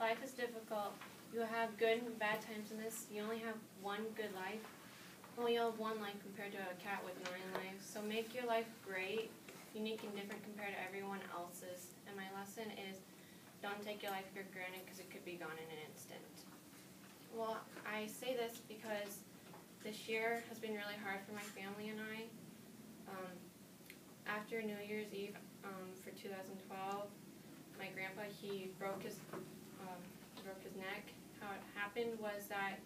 life is difficult. You have good and bad times in this. You only have one good life. Well, you have one life compared to a cat with 9 lives. So make your life great, unique and different compared to everyone else's. And my lesson is, don't take your life for granted because it could be gone in an instant. Well, I say this because this year has been really hard for my family and I. After New Year's Eve for 2012, my grandpa, he broke his neck. How it happened was that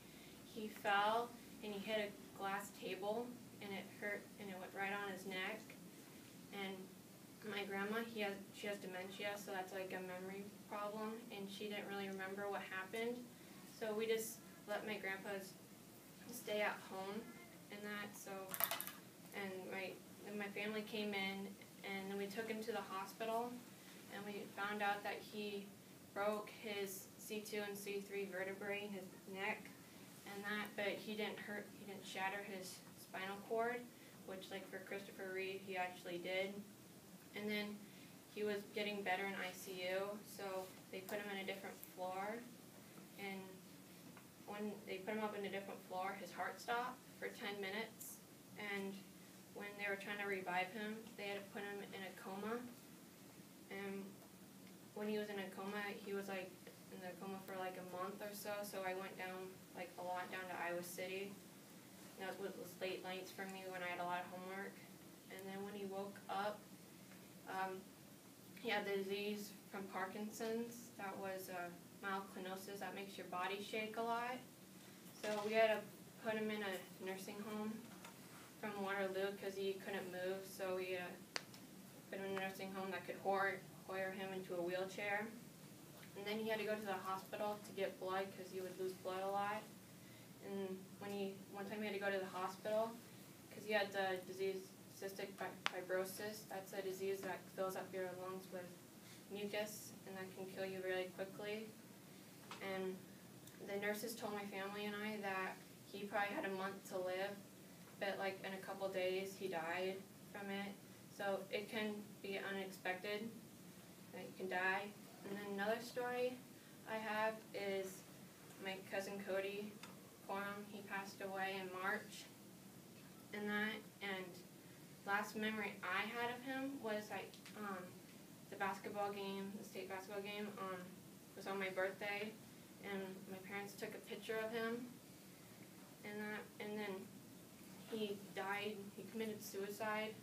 he fell and he hit a glass table and it hurt and it went right on his neck. And my grandma, she has dementia, so that's like a memory problem, and she didn't really remember what happened. So we just let my grandpa stay at home and that. So, and my family came in, and then we took him to the hospital, and we found out that he broke his C2 and C3 vertebrae in his neck, and that, but he didn't shatter his spinal cord, which like for Christopher Reeve, he actually did. And then he was getting better in ICU, so they put him in a different floor, and when they put him up in a different floor, his heart stopped for 10 minutes, and when they were trying to revive him, they had to put him in a coma, and when he was in a coma, he was like in the coma for like a month or so, so I went down like a lot down to Iowa City. And that was late nights for me when I had a lot of homework. And then when he woke up, he had the disease from Parkinson's. That was myoclinosis that makes your body shake a lot. So we had to put him in a nursing home from Waterloo because he couldn't move. So we put him in a nursing home that could Hoyer him into a wheelchair. And then he had to go to the hospital to get blood because he would lose blood a lot. And one time he had to go to the hospital because he had the disease cystic fibrosis. That's a disease that fills up your lungs with mucus, and that can kill you really quickly. And the nurses told my family and I that he probably had a month to live, but like in a couple days he died from it. So it can be unexpected that you can die. And then another story I have is my cousin Cody Corum. He passed away in March. And last memory I had of him was like the basketball game, the state basketball game was on my birthday, and my parents took a picture of him, and then he died. He committed suicide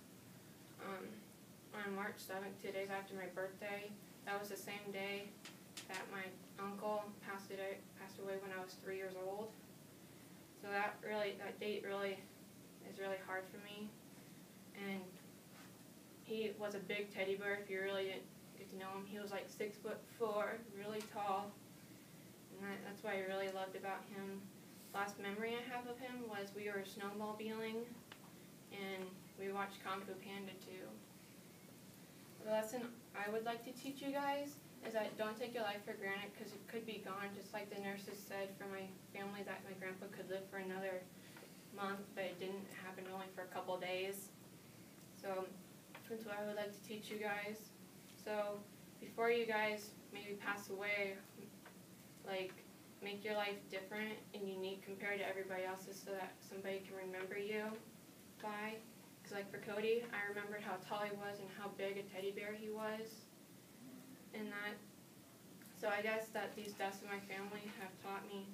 on March 7th, 2 days after my birthday. That was the same day that my uncle passed away when I was 3 years old. So that date really is really hard for me. And he was a big teddy bear. If you really didn't get to know him, he was like 6'4", really tall. And that's what I really loved about him. Last memory I have of him was we were snowmobiling, and we watched Kung Fu Panda 2. The lesson I would like to teach you guys is that don't take your life for granted because it could be gone, just like the nurses said for my family that my grandpa could live for another month, but it didn't happen, only for a couple days. So that's what I would like to teach you guys. So before you guys maybe pass away, like make your life different and unique compared to everybody else's so that somebody can remember you by. Because like for Cody, I remembered how tall he was and how big a teddy bear he was. And so I guess that these deaths in my family have taught me